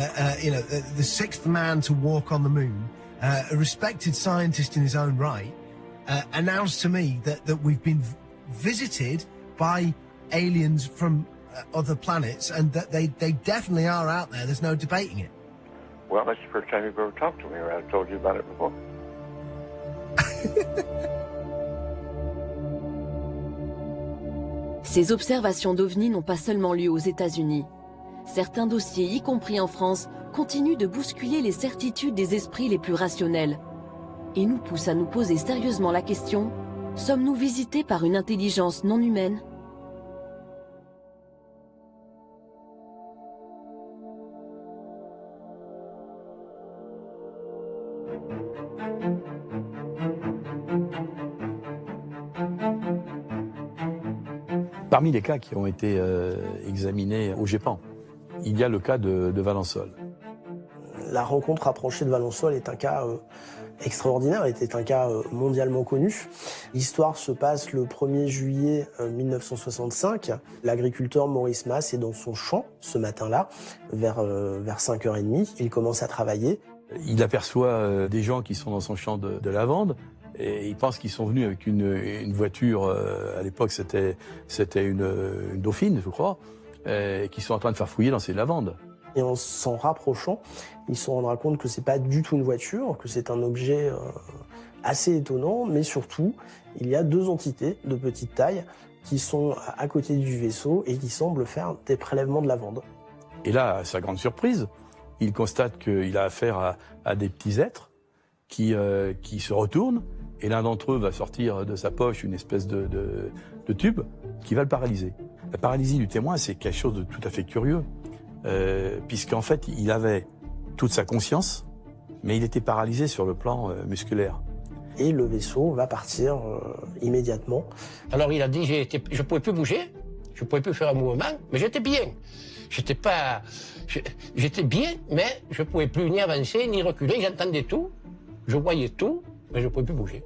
The sixth man to walk on the moon, a respected scientist in his own right, announced to me that we've been visited by aliens from other planets, and that they definitely are out there. There's no debating it. Well, that's the first time you've ever talked to me, or I've told you about it before. Ces observations d'OVNI n'ont pas seulement lieu aux États-Unis. Certains dossiers, y compris en France, continuent de bousculer les certitudes des esprits les plus rationnels et nous poussent à nous poser sérieusement la question: sommes-nous visités par une intelligence non humaine ? Parmi les cas qui ont été examinés au GEPAN, il y a le cas de Valençol. La rencontre rapprochée de Valençol est un cas extraordinaire, était un cas mondialement connu. L'histoire se passe le 1er juillet 1965. L'agriculteur Maurice Masse est dans son champ ce matin-là, vers 5h30. Il commence à travailler. Il aperçoit des gens qui sont dans son champ de lavande. Et il pense qu'ils sont venus avec une voiture, à l'époque c'était une Dauphine, je crois, qui sont en train de faire fouiller dans ses lavandes. Et en s'en rapprochant, ils se rendront compte que c'est pas du tout une voiture, que c'est un objet assez étonnant, mais surtout, il y a deux entités de petite taille qui sont à côté du vaisseau et qui semblent faire des prélèvements de lavande. Et là, à sa grande surprise, il constate qu'il a affaire à des petits êtres qui se retournent. Et l'un d'entre eux va sortir de sa poche une espèce de tube qui va le paralyser. La paralysie du témoin, c'est quelque chose de tout à fait curieux, puisqu'en fait, il avait toute sa conscience, mais il était paralysé sur le plan musculaire. Et le vaisseau va partir immédiatement. Alors il a dit, je ne pouvais plus bouger, je ne pouvais plus faire un mouvement, mais j'étais bien. J'étais bien, mais je ne pouvais plus ni avancer, ni reculer, j'entendais tout, je voyais tout, mais je ne pouvais plus bouger.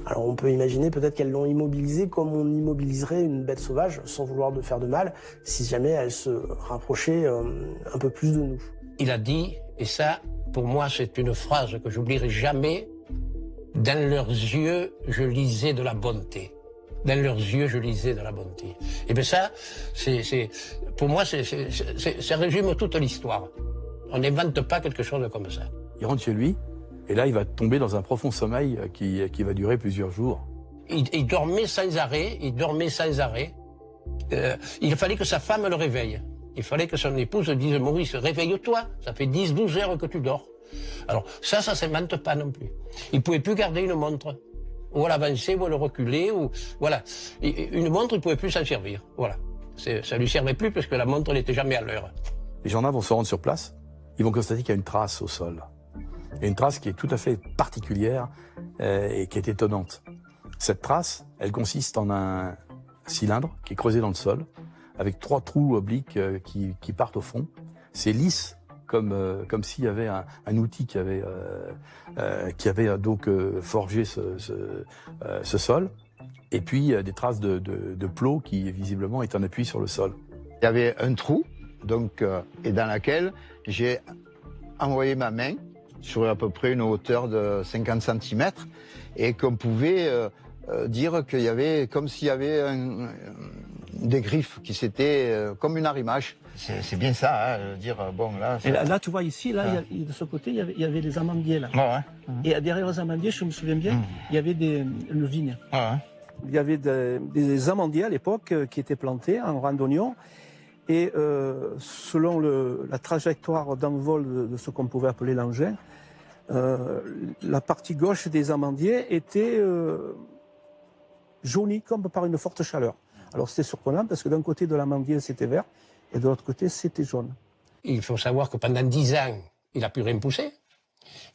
Alors on peut imaginer peut-être qu'elles l'ont immobilisé comme on immobiliserait une bête sauvage, sans vouloir de faire de mal, si jamais elle se rapprochait un peu plus de nous. Il a dit, et ça, pour moi, c'est une phrase que j'oublierai jamais, dans leurs yeux, je lisais de la bonté. Dans leurs yeux, je lisais de la bonté. Et bien ça, pour moi, ça résume toute l'histoire. On n'invente pas quelque chose comme ça. Il rentre chez lui. Et là, il va tomber dans un profond sommeil qui va durer plusieurs jours. Il dormait sans arrêt, il fallait que sa femme le réveille. Il fallait que son épouse dise « Maurice, réveille-toi, ça fait 10-12 heures que tu dors ». Alors ça ne s'invente pas non plus. Il ne pouvait plus garder une montre, ou à l'avancer, ou à le reculer, ou voilà. Une montre, il ne pouvait plus s'en servir, voilà. Ça ne lui servait plus parce que la montre n'était jamais à l'heure. Les gendarmes vont se rendre sur place, ils vont constater qu'il y a une trace au sol. Il y a une trace qui est tout à fait particulière et qui est étonnante. Cette trace, elle consiste en un cylindre qui est creusé dans le sol, avec 3 trous obliques qui partent au fond. C'est lisse, comme s'il y avait un outil qui avait donc forgé ce sol. Et puis des traces de plot qui visiblement est en appui sur le sol. Il y avait un trou, donc, et dans lequel j'ai envoyé ma main sur à peu près une hauteur de 50 cm, et qu'on pouvait dire qu'il y avait, comme s'il y avait des griffes, qui s'étaient comme une arrimage. C'est bien ça, hein, dire, bon là... Et là, tu vois ici, là, de ce côté, il y avait les amandiers, là. Ouais. Et derrière les amandiers, je me souviens bien, il y avait le vigne. Ouais. Il y avait des amandiers à l'époque qui étaient plantés en rang d'oignons. Et selon la trajectoire d'envol de ce qu'on pouvait appeler l'engin, la partie gauche des amandiers était jaunie comme par une forte chaleur. Alors c'était surprenant parce que d'un côté de l'amandier c'était vert et de l'autre côté c'était jaune. Il faut savoir que pendant 10 ans, il n'a plus rien poussé.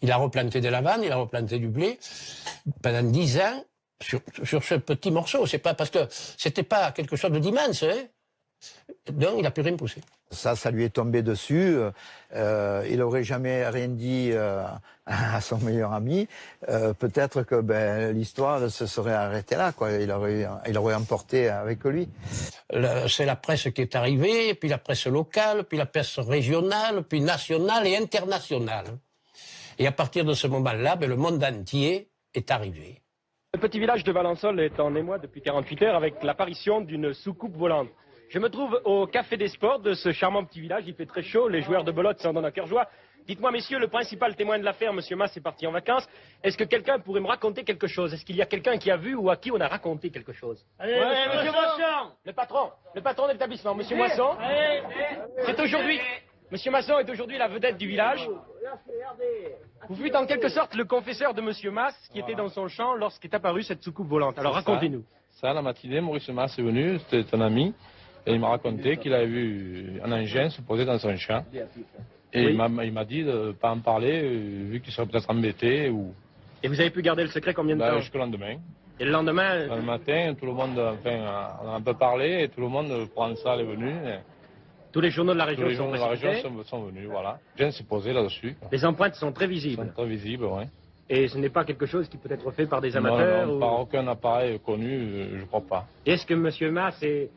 Il a replanté de la lavande, il a replanté du blé. Pendant 10 ans, sur ce petit morceau, c'est pas parce que c'était pas quelque chose d'immense, hein. Donc il n'a plus rien poussé. Ça lui est tombé dessus. Il n'aurait jamais rien dit à son meilleur ami. Peut-être que l'histoire se serait arrêtée là, quoi. Il aurait emporté avec lui. C'est la presse qui est arrivée, puis la presse locale, puis la presse régionale, puis nationale et internationale. Et à partir de ce moment-là, le monde entier est arrivé. Le petit village de Valençol est en émoi depuis 48 heures avec l'apparition d'une soucoupe volante. Je me trouve au Café des Sports de ce charmant petit village. Il fait très chaud, les joueurs de belote s'en donnent à cœur joie. Dites-moi, messieurs, le principal témoin de l'affaire, Monsieur Mas, est parti en vacances. Est-ce que quelqu'un pourrait me raconter quelque chose? Est-ce qu'il y a quelqu'un qui a vu ou à qui on a raconté quelque chose? Allez, Monsieur Moisson. Le patron de l'établissement, Monsieur Moisson. C'est aujourd'hui. Monsieur Masson est aujourd'hui la vedette du village. Vous fûtes en quelque sorte le confesseur de Monsieur Mas qui était dans son champ lorsqu'est apparue cette soucoupe volante. Alors racontez-nous. Ça, la matinée, Maurice Mas est venu, c'était un ami, et il m'a raconté qu'il avait vu un engin se poser dans son champ. Et oui. Il m'a dit de ne pas en parler, vu qu'il serait peut-être embêté. Et vous avez pu garder le secret combien de temps? Jusqu'au lendemain. Et le lendemain Le matin, tout le monde, on a un peu parlé, et tout le monde, provençal, est venu. Tous les journaux de la région Tous les journaux de la région sont venus, voilà. L'engin s'est posé là-dessus. Les empreintes sont très visibles. Sont très visibles, oui. Et ce n'est pas quelque chose qui peut être fait par des amateurs? Non, par aucun appareil connu, je ne crois pas. Est-ce que Monsieur Mas est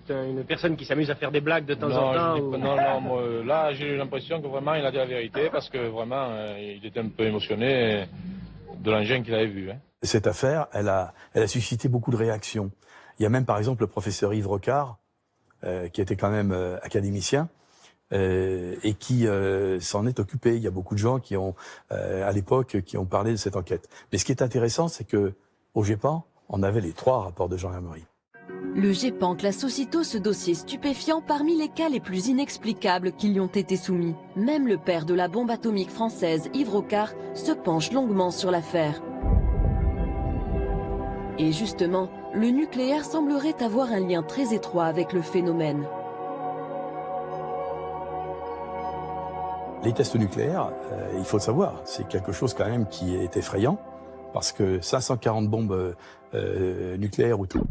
une personne qui s'amuse à faire des blagues de temps en temps? Non, moi, là j'ai eu l'impression que vraiment il a dit la vérité parce que vraiment il était un peu émotionné de l'engin qu'il avait vu. Hein. Cette affaire, elle a suscité beaucoup de réactions. Il y a même par exemple le professeur Yves Rocard, qui était quand même académicien, et qui s'en est occupé. Il y a beaucoup de gens qui ont, à l'époque, qui ont parlé de cette enquête. Mais ce qui est intéressant, c'est que au GEPAN, on avait les 3 rapports de Jean Hermery. Le GEPAN classe aussitôt ce dossier stupéfiant parmi les cas les plus inexplicables qui lui ont été soumis. Même le père de la bombe atomique française, Yves Rocard, se penche longuement sur l'affaire. Et justement, le nucléaire semblerait avoir un lien très étroit avec le phénomène. Les tests nucléaires, il faut le savoir, c'est quelque chose quand même qui est effrayant, parce que 540 bombes nucléaires ou tout